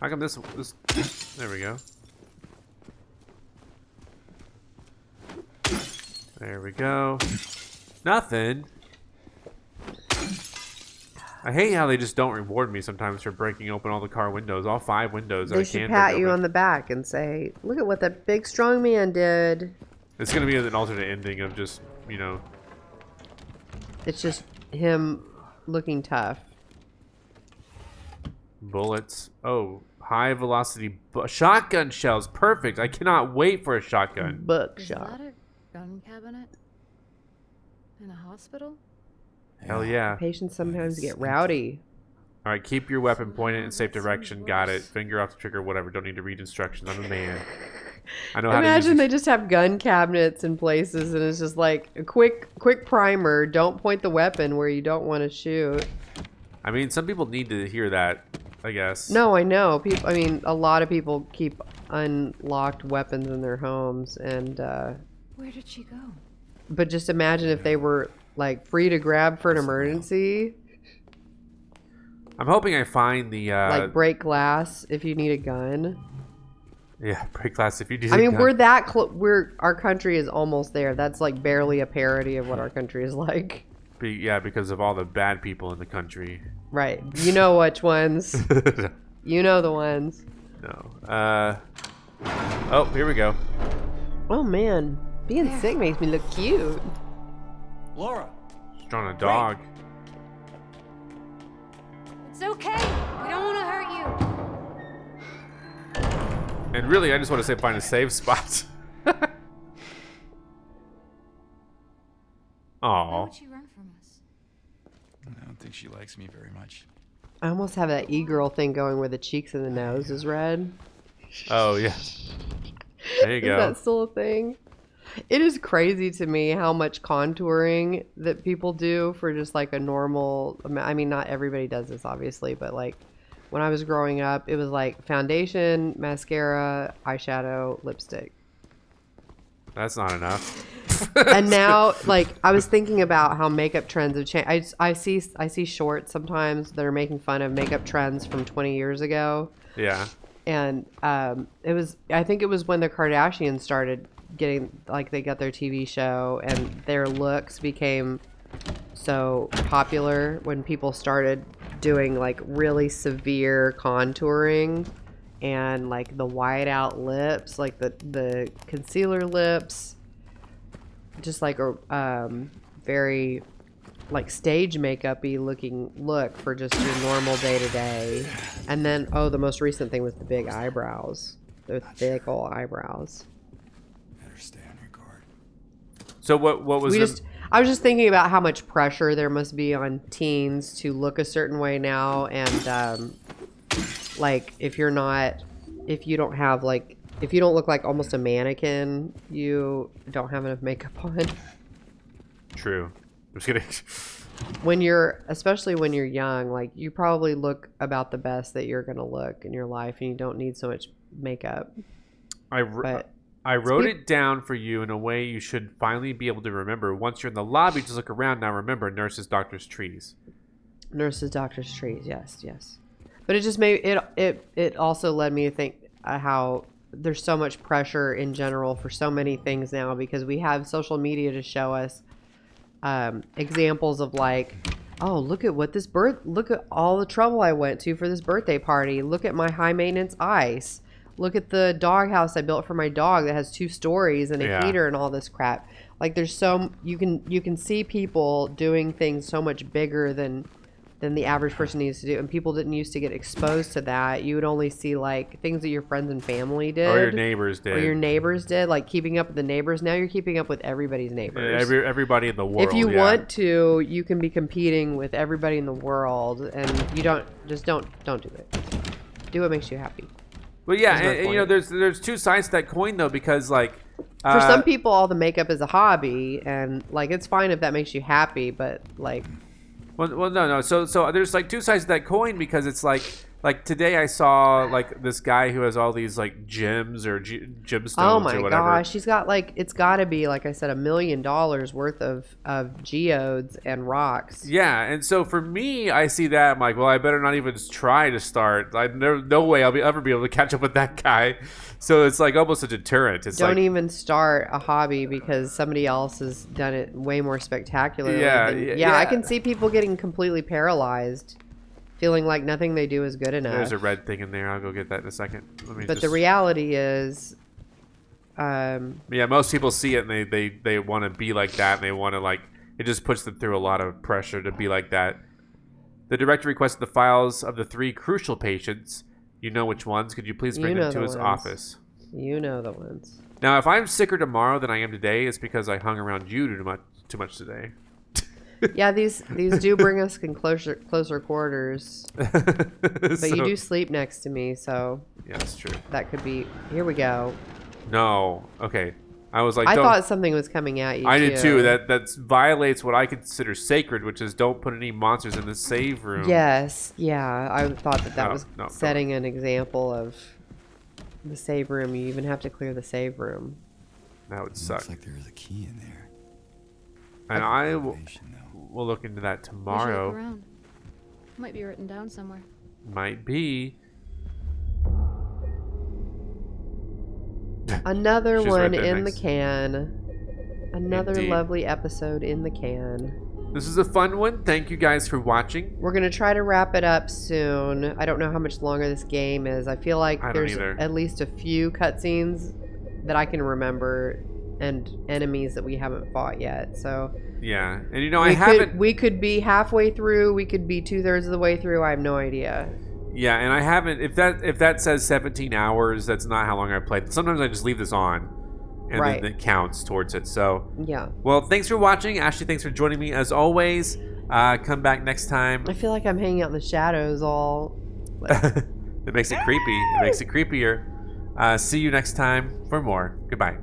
A: How come this? There we go. There we go. Nothing. I hate how they just don't reward me sometimes for breaking open all the car windows, all 5 windows.
B: They should pat you on the back and say, "Look at what that big strong man did."
A: It's gonna be an alternate ending of just, you know.
B: It's just him looking tough.
A: Bullets. Oh, high velocity shotgun shells. Perfect. I cannot wait for a shotgun.
D: Is
B: Bookshop.
D: that a gun cabinet? In a hospital?
A: Hell yeah.
B: Patients sometimes get rowdy.
A: All right, keep your weapon pointed in safe direction. Got it. Finger off the trigger, whatever. Don't need to read instructions. I'm a man. I know how to
B: Imagine
A: use
B: they just have gun cabinets in places and it's just like a quick primer. Don't point the weapon where you don't want to shoot.
A: I mean, some people need to hear that, I guess.
B: No, I know. I mean, a lot of people keep unlocked weapons in their homes, and
D: Where did she go?
B: but just imagine if they were like free to grab for an emergency,
A: I'm hoping I find the
B: like break glass if you need a gun.
A: yeah, break glass if you do.
B: I mean, we're that our country is almost there. That's like barely a parody of what our country is like.
A: Yeah, because of all the bad people in the country.
B: Right. You know which ones. You know the ones.
A: No. Oh, here we go.
B: Oh man, being sick makes me look cute.
G: Laura.
A: She's drawing a dog.
D: It's okay. We don't want to hurt you.
A: And really, I just want to say find a save spot.
D: Why
A: Aw.
D: would she run from us?
C: I don't think she likes me very much.
B: I almost have that e-girl thing going where the cheeks and the nose is red.
A: Oh, yeah. There you
B: Is
A: go.
B: that still a thing? It is crazy to me how much contouring that people do for just like a normal. I mean, not everybody does this, obviously, but like when I was growing up, it was like foundation, mascara, eyeshadow, lipstick.
A: That's not enough.
B: And now, like, I was thinking about how makeup trends have changed. I see shorts sometimes that are making fun of makeup trends from 20 years ago.
A: Yeah.
B: And I think it was when the Kardashians started getting, like, they got their TV show and their looks became so popular when people started doing like really severe contouring and like the white out lips, like the concealer lips, just like a very like stage makeup-y looking look for just your normal day-to-day. And then, oh, the most recent thing was the big eyebrows. The thick old eyebrows.
C: Better stay on your guard.
A: So what was
B: I was just thinking about how much pressure there must be on teens to look a certain way now. And like if you don't look like almost a mannequin, you don't have enough makeup on.
A: True. I'm just kidding.
B: Especially when you're young, like you probably look about the best that you're gonna look in your life, and you don't need so much makeup.
A: I wrote it down for you in a way you should finally be able to remember. Once you're in the lobby, just look around. Now remember, nurses, doctors, trees.
B: Nurses, doctors, trees. Yes. But it just made it also led me to think how there's so much pressure in general for so many things now because we have social media to show us examples of like Oh, look at what look at all the trouble I went to for this birthday party. Look at my high maintenance ice. Look at the doghouse I built for my dog that has 2 stories and a heater and all this crap. Like there's you can see people doing things so much bigger than the average person needs to do, and people didn't used to get exposed to that. You would only see like things that your friends and family did,
A: or your neighbors did,
B: like keeping up with the neighbors. Now you're keeping up with everybody's neighbors.
A: Everybody in the world.
B: If you want to, you can be competing with everybody in the world, and you don't do it. Do what makes you happy.
A: But yeah, and you know, there's 2 sides to that coin though, because like
B: for some people, all the makeup is a hobby, and like it's fine if that makes you happy, but like.
A: Well, no. So there's like 2 sides to that coin, because it's like today I saw like this guy who has all these like gems or gemstones.
B: Oh my
A: or whatever.
B: gosh, he's got like, it's got to be like I said, $1 million worth of geodes and rocks.
A: Yeah, and so for me, I see that I'm like, well, I better not even try to start. No way I'll ever be able to catch up with that guy. So it's like almost a deterrent. It's
B: Don't
A: like,
B: even start a hobby because somebody else has done it way more spectacularly.
A: Yeah.
B: I can see people getting completely paralyzed, feeling like nothing they do is good enough.
A: There's a red thing in there. I'll go get that in a second.
B: But the reality is,
A: yeah, most people see it and they want to be like that, and they want to like, it just puts them through a lot of pressure to be like that. The director requested the files of the 3 crucial patients. You know which ones. Could you please bring them to his office?
B: You know the ones.
A: Now, if I'm sicker tomorrow than I am today, it's because I hung around you too much today.
B: Yeah, these do bring us in closer quarters. But you do sleep next to me, so
A: yeah, that's true.
B: that could be. Here we go.
A: No, okay. I was like,
B: I thought something was coming at you.
A: I did too. That violates what I consider sacred, which is don't put any monsters in the save room.
B: Yes, yeah. I thought that
A: No,
B: was
A: no,
B: setting an example of the save room. You even have to clear the save room.
A: That would suck.
C: Looks like there is a key in there.
A: And I will
C: Information, though.
A: we'll look into that
D: We should
A: tomorrow.
D: look around. Might be written down somewhere.
A: Might be.
B: Another
A: She's
B: one
A: right there
B: in
A: next.
B: the can. Another
A: Indeed.
B: lovely episode in the can.
A: This is a fun one. Thank you guys for watching.
B: We're going to try to wrap it up soon. I don't know how much longer this game is. I feel like
A: I don't
B: there's
A: either.
B: at least a few cutscenes that I can remember and enemies that we haven't fought yet. So
A: Yeah, and you know, I haven't.
B: We could be halfway through. We could be 2/3 of the way through. I have no idea.
A: Yeah, and I haven't. If that says 17 hours, that's not how long I played. Sometimes I just leave this on, and
B: Right.
A: then it counts towards it. So,
B: Yeah.
A: well, thanks for watching, Ashley. Thanks for joining me as always. Come back next time.
B: I feel like I'm hanging out in the shadows all.
A: It makes it creepy. It makes it creepier. See you next time for more. Goodbye.